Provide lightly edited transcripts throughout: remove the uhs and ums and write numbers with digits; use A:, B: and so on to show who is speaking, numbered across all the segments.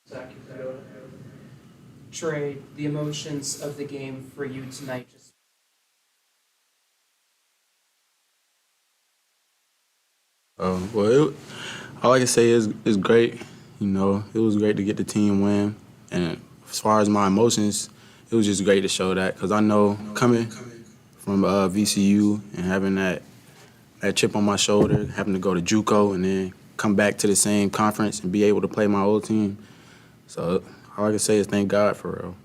A: Zach, you can go. Trey, the emotions of the game for you tonight. Just
B: Well, all I can say is great. You know, it was great to get the team win. And as far as my emotions, it was just great to show that because I know coming from VCU and having that chip on my shoulder, having to go to JUCO and then come back to the same conference and be able to play my old team. So all I can say is thank God for real.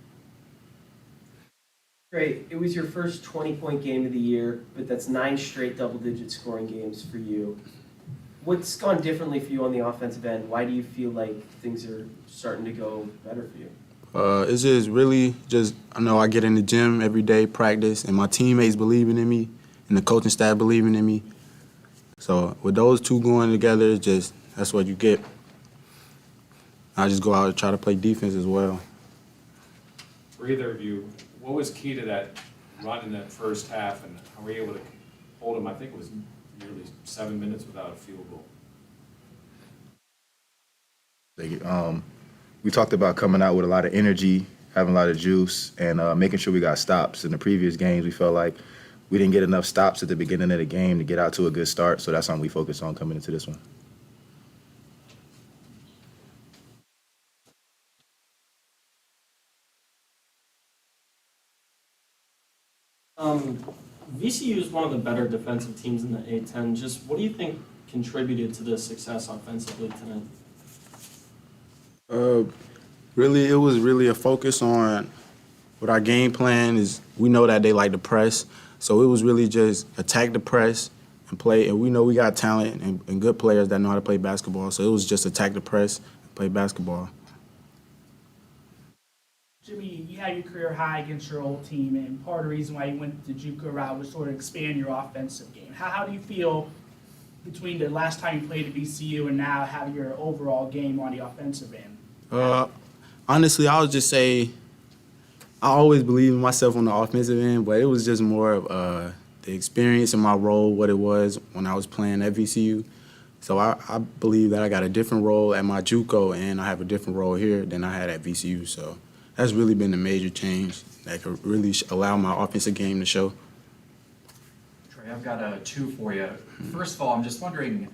C: Great. It was your first 20-point game of the year, but that's 9 straight double-digit scoring games for you. What's gone differently for you on the offensive end? Why do you feel like things are starting to go better for you?
B: It's just really just I know I get in the gym every day, practice, and my teammates believing in me, and the coaching staff believing in me. So with those two going together, it's just that's what you get. I just go out and try to play defense as well.
D: For either of you, what was key to that run in that first half, and how were you able to hold them? I think it was nearly 7 minutes without a field goal.
E: We talked about coming out with a lot of energy, having a lot of juice, and making sure we got stops. In the previous games, we felt like we didn't get enough stops at the beginning of the game to get out to a good start, so that's something we focused on coming into this one.
F: VCU is one of the better defensive teams in the A10. Just what do you think contributed to the success offensively tonight?
B: Really, it was really a focus on what our game plan is. We know that they like to press, so it was really just attack the press and play. And we know we got talent and good players that know how to play basketball, so it was just attack the press and play basketball.
G: Jimmy, you had your career high against your old team, and part of the reason why you went the JUCO route was sort of expand your offensive game. How do you feel between the last time you played at VCU and now having your overall game on the offensive end?
B: Honestly, I would just say I always believe in myself on the offensive end, but it was just more of the experience in my role, what it was when I was playing at VCU. So I believe that I got a different role at my JUCO, and I have a different role here than I had at VCU. So that's really been the major change that could really allow my offensive game to show.
H: Trey, I've got two for you. First of all, I'm just wondering,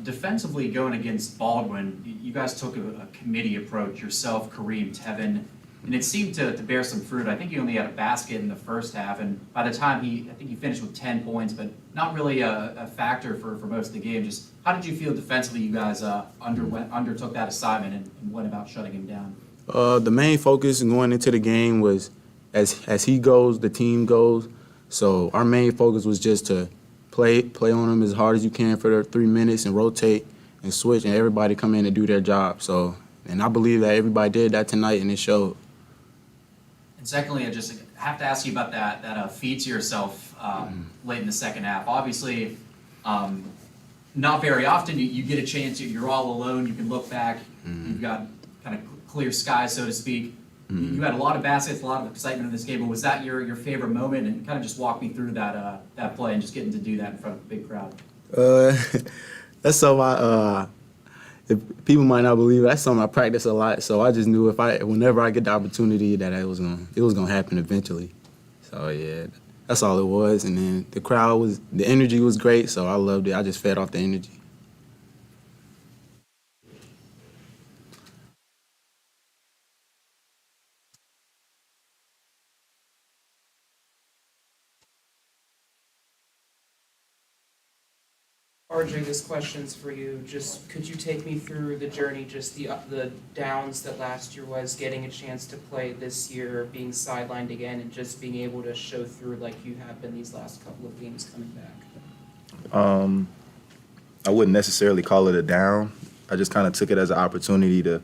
H: defensively going against Baldwin, you guys took a committee approach, yourself, Kareem, Tevin, and it seemed to bear some fruit. I think he only had a basket in the first half, and by the time I think he finished with 10 points, but not really a factor for most of the game. Just how did you feel defensively you guys undertook that assignment and went about shutting him down?
B: The main focus going into the game was as he goes, the team goes. So our main focus was just to play on him as hard as you can for the 3 minutes and rotate and switch and everybody come in and do their job. So, and I believe that everybody did that tonight and it showed.
H: And secondly, I just have to ask you about that feed to yourself late in the second half. Obviously, not very often you get a chance. You're all alone. You can look back. You've got kind of clear skies, so to speak. You had a lot of baskets, a lot of excitement in this game. But was that your favorite moment? And kind of just walk me through that play and just getting to do that in front of a big crowd.
B: That's something if people might not believe it, that's something I practice a lot. So I just knew whenever I get the opportunity that it was gonna happen eventually. So yeah, that's all it was. And then the energy was great, so I loved it. I just fed off the energy.
A: RJ, this question's for you. Just could you take me through the journey, just the downs that last year was, getting a chance to play this year, being sidelined again, and just being able to show through like you have been these last couple of games coming back?
E: I wouldn't necessarily call it a down. I just kind of took it as an opportunity to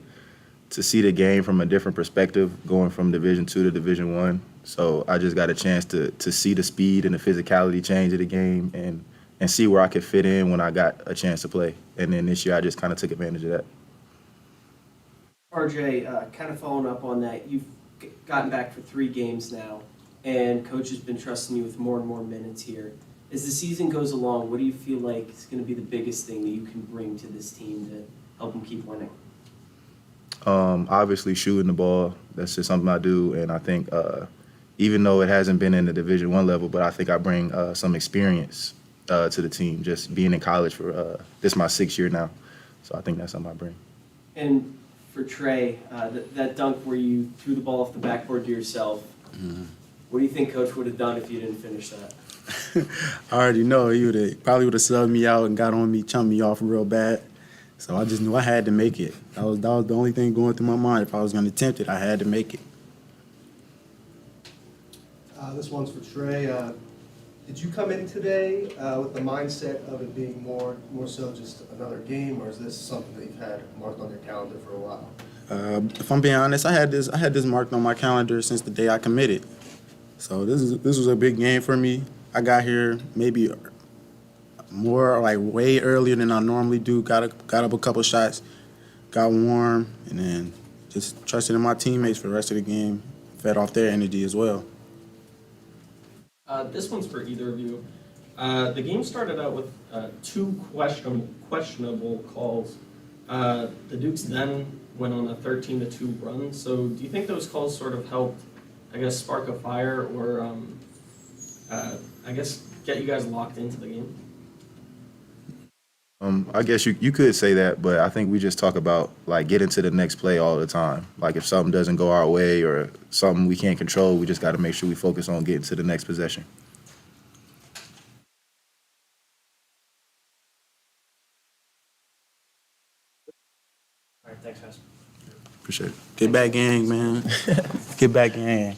E: see the game from a different perspective, going from Division II to Division I. So I just got a chance to see the speed and the physicality change of the game and see where I could fit in when I got a chance to play. And then this year I just kind of took advantage of that.
C: RJ, kind of following up on that, you've gotten back for 3 games now, and coach has been trusting you with more and more minutes here. As the season goes along, what do you feel like is going to be the biggest thing that you can bring to this team to help them keep winning?
E: Obviously, shooting the ball, that's just something I do. And I think even though it hasn't been in the Division I level, but I think I bring some experience to the team, just being in college for this is my 6th year now. So I think that's something I bring.
C: And for Trey, that dunk where you threw the ball off the backboard to yourself, what do you think Coach would have done if you didn't finish that?
B: I already know he probably would have subbed me out and got on me, chumped me off real bad. So I just knew I had to make it. That was the only thing going through my mind. If I was going to attempt it, I had to make it.
I: This one's for Trey. Did you come in today with the mindset of it being more so just another game, or is this something that you've had marked on your calendar for a while?
B: If I'm being honest, I had this marked on my calendar since the day I committed. So this was a big game for me. I got here maybe more like way earlier than I normally do. Got up a couple shots, got warm, and then just trusted in my teammates for the rest of the game. Fed off their energy as well.
F: This one's for either of you. The game started out with two questionable calls. The Dukes then went on a 13-2 run. So do you think those calls sort of helped, I guess, spark a fire or, I guess, get you guys locked into the game?
E: I guess you could say that, but I think we just talk about like getting to the next play all the time. Like if something doesn't go our way or something we can't control, we just got to make sure we focus on getting to the next possession.
F: All right, thanks, guys.
B: Appreciate it. Get back, gang, man. Get back, gang.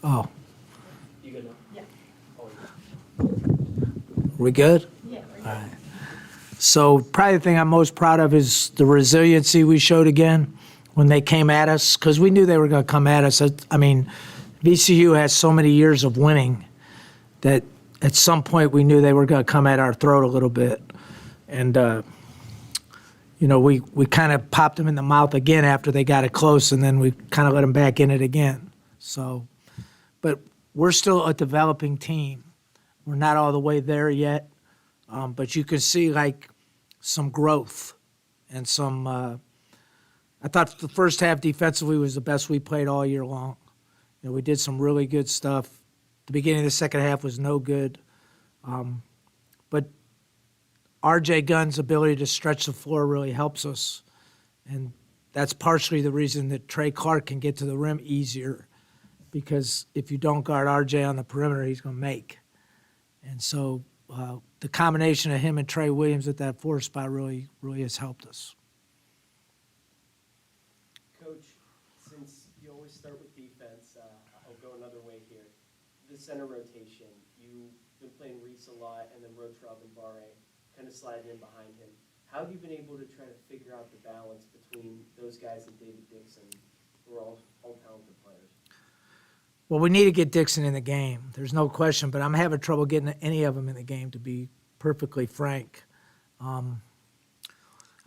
J: Oh,
C: You good now?
K: Yeah.
J: we good?
K: Yeah.
J: All right. So probably the thing I'm most proud of is the resiliency we showed again when they came at us, because we knew they were going to come at us. I mean, VCU has so many years of winning that at some point we knew they were going to come at our throat a little bit. And, we kind of popped them in the mouth again after they got it close, and then we kind of let them back in it again. So, but we're still a developing team. We're not all the way there yet, but you can see like some growth and some. I thought the first half defensively was the best we played all year long. We did some really good stuff. The beginning of the second half was no good, but R.J. Gunn's ability to stretch the floor really helps us, and that's partially the reason that Trey Clark can get to the rim easier, because if you don't guard R.J. on the perimeter, he's going to make. And so the combination of him and Trey Williams at that 4 spot really has helped us.
C: Coach, since you always start with defense, I'll go another way here. The center rotation, you've been playing Reese a lot, and then Rotrov and Barre kind of sliding in behind him. How have you been able to try to figure out the balance between those guys and David Dixon, who are all talented players?
J: Well, we need to get Dixon in the game. There's no question, but I'm having trouble getting any of them in the game, to be perfectly frank. I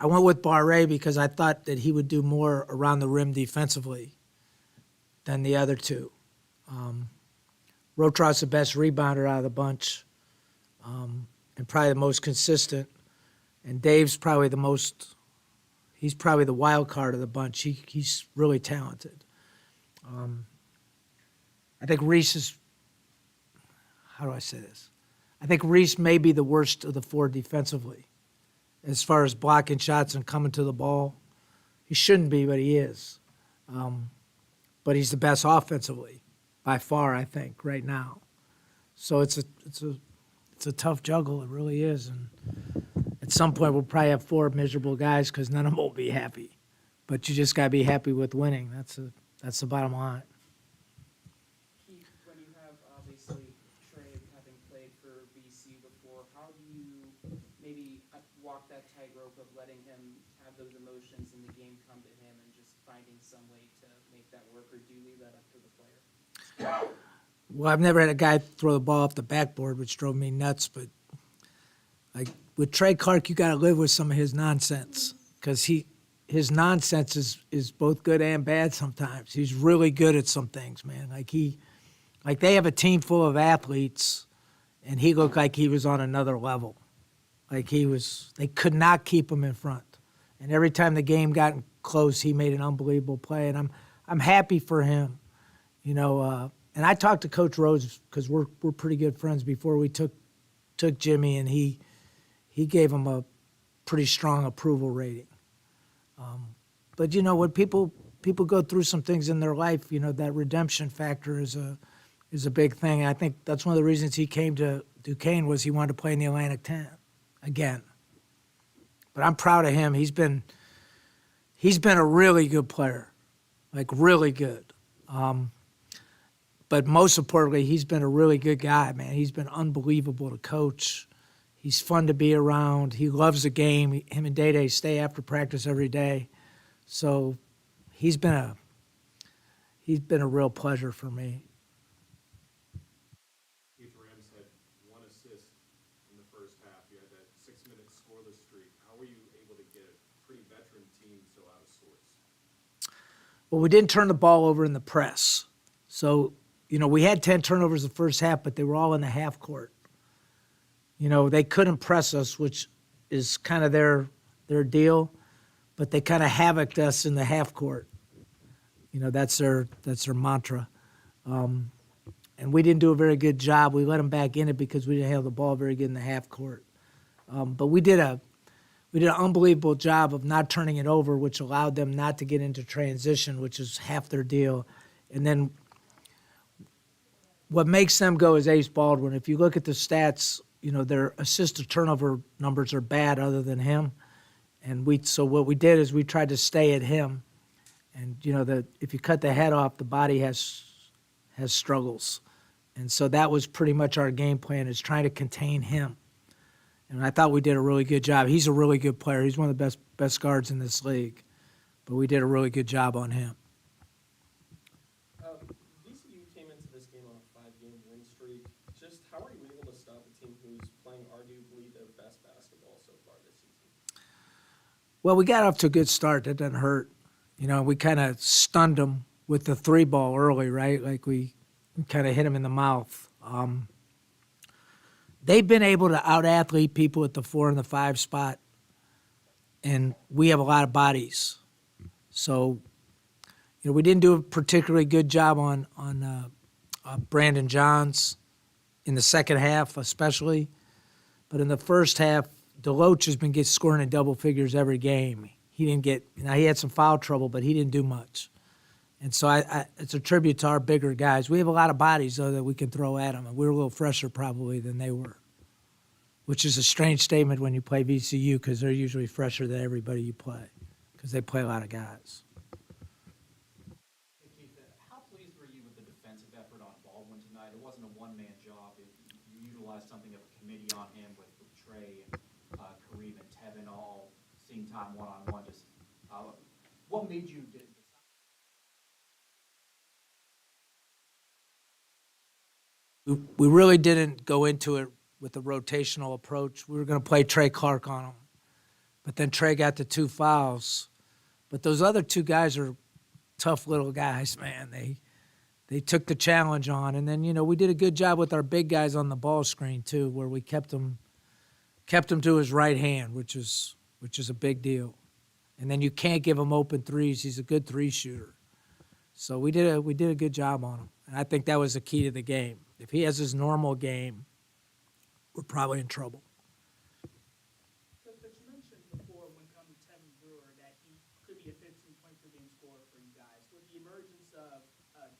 J: went with Barre because I thought that he would do more around the rim defensively than the other two. Rotrov's the best rebounder out of the bunch, and probably the most consistent. And Dave's probably he's probably the wild card of the bunch. He's really talented. I think Reese is, how do I say this? I think Reese may be the worst of the 4 defensively as far as blocking shots and coming to the ball. He shouldn't be, but he is. But he's the best offensively by far, I think, right now. So it's a tough juggle. It really is. And at some point, we'll probably have 4 miserable guys because none of them will be happy. But you just got to be happy with winning. That's the bottom line.
A: Keith, when you have obviously Trey having played for BC before, how do you maybe walk that tightrope of letting him have those emotions in the game come to him and just finding some way to make that work, or do you leave that up to the player?
J: Well, I've never had a guy throw the ball off the backboard, which drove me nuts. But like with Trey Clark, you got to live with some of his nonsense, because his nonsense is both good and bad sometimes. He's really good at some things, man. Like they have a team full of athletes, and he looked like he was on another level. Like they could not keep him in front. And every time the game got close, he made an unbelievable play. And I'm happy for him, And I talked to Coach Rhodes because we're pretty good friends before we took Jimmy, and he gave him a pretty strong approval rating. But when people go through some things in their life, that redemption factor is a big thing. And I think that's one of the reasons he came to Duquesne was he wanted to play in the Atlantic 10 again. But I'm proud of him. He's been a really good player, like really good. But most importantly, he's been a really good guy, man. He's been unbelievable to coach. He's fun to be around. He loves the game. Him and Day stay after practice every day. So he's been a real pleasure for me.
D: Keith Rams had 1 assist in the first half. You had that 6-minute scoreless streak. How were you able to get a pretty veteran team so out of sorts?
J: Well, we didn't turn the ball over in the press. So, we had 10 turnovers the first half, but they were all in the half court. They couldn't press us, which is kind of their deal, but they kind of havocked us in the half court. That's their mantra. And we didn't do a very good job. We let them back in it because we didn't have the ball very good in the half court. But we did an unbelievable job of not turning it over, which allowed them not to get into transition, which is half their deal. And then what makes them go is Ace Baldwin. If you look at the stats, their assist to turnover numbers are bad other than him. And so what we did is we tried to stay at him. And, if you cut the head off, the body has has struggles. And so that was pretty much our game plan, is trying to contain him. And I thought we did a really good job. He's a really good player. He's one of the best guards in this league. But we did a really good job on him.
F: VCU came into this game on a 5-game win streak. Just how are you able to stop a team who's playing arguably their best basketball so far this season?
J: Well, we got off to a good start. That doesn't hurt. You know, we kind of stunned them with the 3-ball early, right? Like we kind of hit them in the mouth. They've been able to out-athlete people at the 4 and the 5 spot, and we have a lot of bodies. So, you know, we didn't do a particularly good job on Brandon Johns in the second half, especially. But in the first half, Deloach has been scoring in double figures every game. He didn't get, now he had some foul trouble, but he didn't do much. And so it's a tribute to our bigger guys. We have a lot of bodies, though, that we can throw at them. And we're a little fresher probably than they were, which is a strange statement when you play VCU, because they're usually fresher than everybody you play, because they play a lot of guys.
H: Hey, Keith, how pleased were you with the defensive effort on Baldwin tonight? It wasn't a one-man job. You utilized something of a committee on him with Trey and Kareem and Tevin all seeing time one-on-one. Just what made you decide?
J: We really didn't go into it with a rotational approach. We were going to play Trey Clark on him. But then Trey got the 2 fouls. But those other 2 guys are tough little guys, man. They took the challenge on. And then, you know, we did a good job with our big guys on the ball screen, too, where we kept him to his right hand, which is a big deal. And then you can't give him open threes. He's a good 3 shooter. So we did a good job on him. And I think that was the key to the game. If he has his normal game, we're probably in trouble.
G: But you mentioned before, when it comes to Tevin Brewer, that he could be a 15-point-per-game scorer for you guys. With the emergence of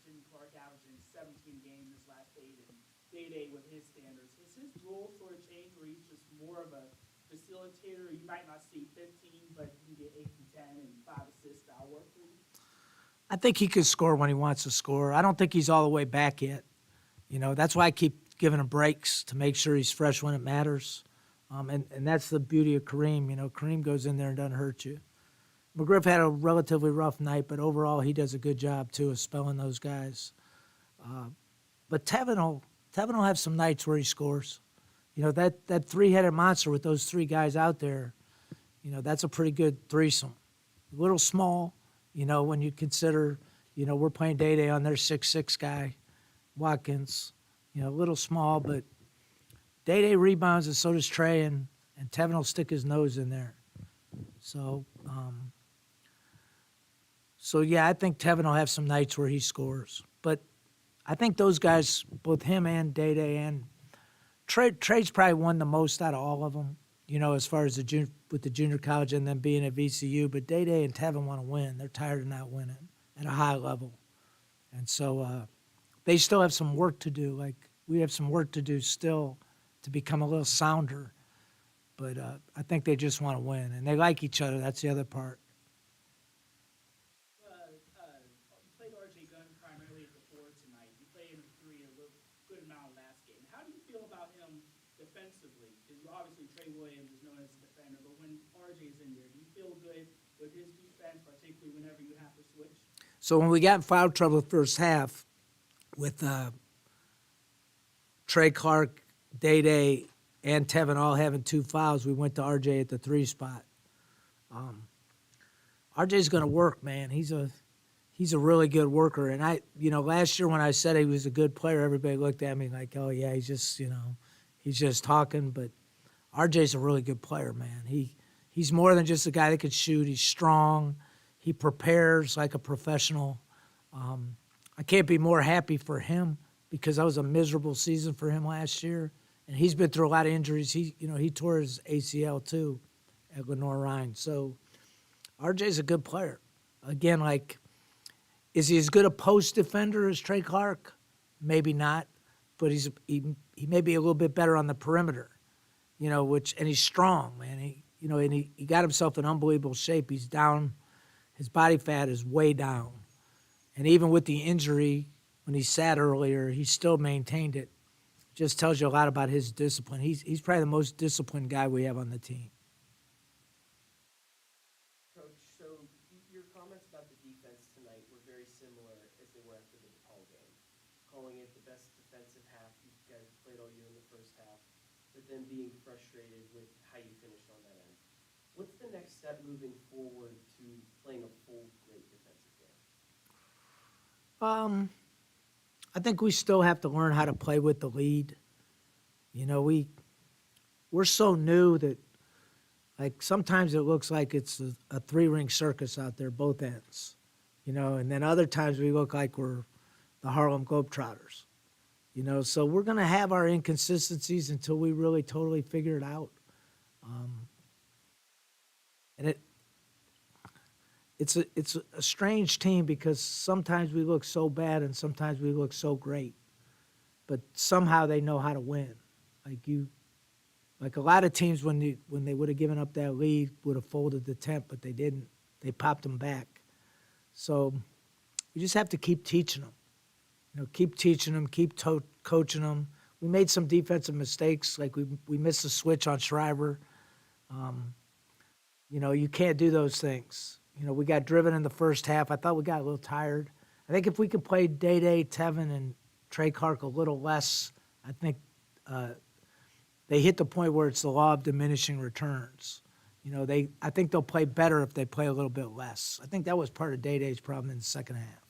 G: Jimmy Clark averaging 17 games this last 8 and Day-Day with his standards, has his role sort of changed where he's just more of a facilitator? You might not see 15, but you can get 8 and 10 and 5 assists. That'll work for you?
J: I think he could score when he wants to score. I don't think he's all the way back yet. You know, that's why I keep giving him breaks, to make sure he's fresh when it matters. And that's the beauty of Kareem. You know, Kareem goes in there and doesn't hurt you. McGriff had a relatively rough night, but overall he does a good job, too, of spelling those guys. But Tevin will have some nights where he scores. You know, that 3-headed monster with those 3 guys out there, you know, that's a pretty good threesome. A little small, you know, when you consider, you know, we're playing Day-Day on their 6'6" guy, Watkins, you know, a little small, but Day-Day rebounds, and so does Trey, and Tevin will stick his nose in there. So yeah, I think Tevin will have some nights where he scores. But I think those guys, both him and Day-Day and Trey's probably won the most out of all of them, you know, as far as with the junior college and then being at VCU. But Day-Day and Tevin want to win. They're tired of not winning at a high level. And so they still have some work to do. Like, we have some work to do still to become a little sounder. But I think they just want to win. And they like each other. That's the other part.
G: You played R.J. Gunn primarily at the 4 tonight. You played him at 3 a good amount last game. How do you feel about him defensively? Because obviously Trey Williams is known as a defender, but when R.J.'s in there, do you feel good with his defense, particularly whenever you have to switch?
J: So when we got in foul trouble the first half with Trey Clark, Day-Day, and Tevin all having 2 fouls, we went to RJ at the 3 spot. RJ's going to work, man. He's a really good worker. And last year when I said he was a good player, everybody looked at me like, oh yeah, he's just talking. But RJ's a really good player, man. He's more than just a guy that could shoot. He's strong. He prepares like a professional. I can't be more happy for him because that was a miserable season for him last year. And he's been through a lot of injuries. He tore his ACL too at Lenore Rhine. So RJ's a good player. Again, is he as good a post defender as Trey Clark? Maybe not, but he may be a little bit better on the perimeter, and he's strong, man. He got himself in unbelievable shape. He's down, his body fat is way down. And even with the injury, when he sat earlier, he still maintained it. Just tells you a lot about his discipline. He's probably the most disciplined guy we have on the team.
C: Coach, so your comments about the defense tonight were very similar as they were after the DePaul game, calling it the best defensive half you guys played all year in the first half, but then being frustrated with how you finished on that end. What's the next step moving forward to playing a full great defensive game?
J: I think we still have to learn how to play with the lead. You know, we're so new that, like, sometimes it looks like it's a three-ring circus out there, both ends. You know, and then other times we look like we're the Harlem Globetrotters. You know, so we're going to have our inconsistencies until we really totally figure it out. And it's a strange team because sometimes we look so bad and sometimes we look so great, but somehow they know how to win. Like a lot of teams when they would have given up that lead would have folded the tent, but they didn't. They popped them back. So we just have to keep teaching them. You know, keep teaching them, keep coaching them. We made some defensive mistakes, like we missed a switch on Shriver. You know, you can't do those things. You know, we got driven in the first half. I thought we got a little tired. I think if we could play Day, Tevin, and Trey Clark a little less, I think they hit the point where it's the law of diminishing returns. You know, I think they'll play better if they play a little bit less. I think that was part of Day's problem in the second half.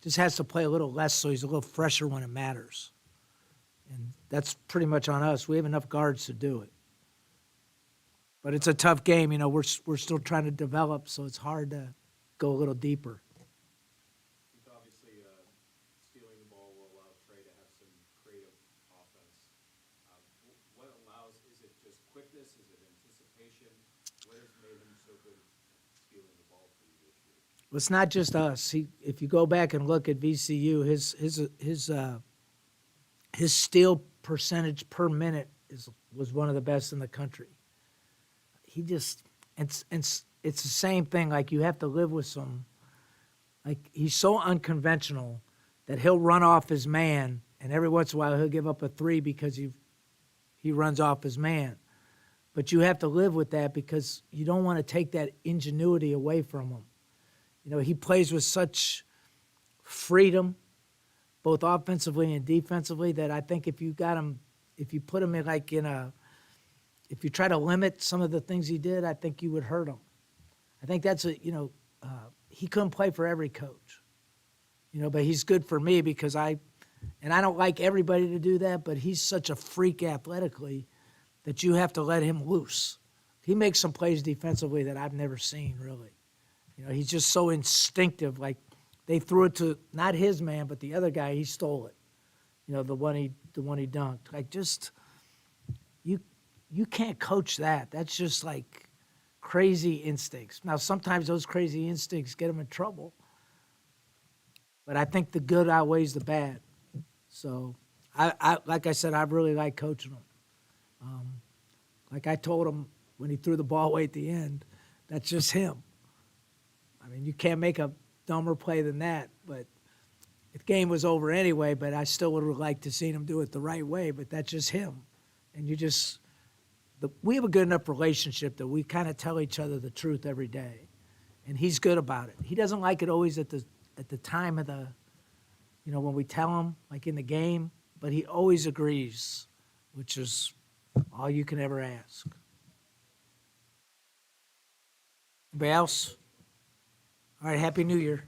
J: Just has to play a little less so he's a little fresher when it matters. And that's pretty much on us. We have enough guards to do it. But it's a tough game. You know, we're still trying to develop, so it's hard to go a little deeper.
D: Obviously, stealing the ball will allow Trey to have some creative offense. What allows, is it just quickness? Is it anticipation? What has made him so good at stealing the ball for you this year?
J: Well, it's not just us. If you go back and look at VCU, his steal percentage per minute was one of the best in the country. He just, it's the same thing. Like, you have to live with some, like, he's so unconventional that he'll run off his man, and every once in a while he'll give up a three because he runs off his man. But you have to live with that because you don't want to take that ingenuity away from him. You know, he plays with such freedom, both offensively and defensively, that I think if you put him if you try to limit some of the things he did, I think you would hurt him. I think that's he couldn't play for every coach, you know, but he's good for me because I don't like everybody to do that, but he's such a freak athletically that you have to let him loose. He makes some plays defensively that I've never seen, really. You know, he's just so instinctive. Like, they threw it to not his man, but the other guy, he stole it. You know, the one he dunked. Like, just you can't coach that. That's just like crazy instincts. Now, sometimes those crazy instincts get him in trouble, but I think the good outweighs the bad. So, I like I said, I really like coaching him. Like I told him when he threw the ball away at the end, that's just him. I mean, you can't make a dumber play than that, but the game was over anyway, but I still would have liked to seen him do it the right way, but that's just him. And we have a good enough relationship that we kind of tell each other the truth every day, and he's good about it. He doesn't like it always at the time of the, you know, when we tell him, like in the game, but he always agrees, which is all you can ever ask. Anybody else? All right, Happy New Year.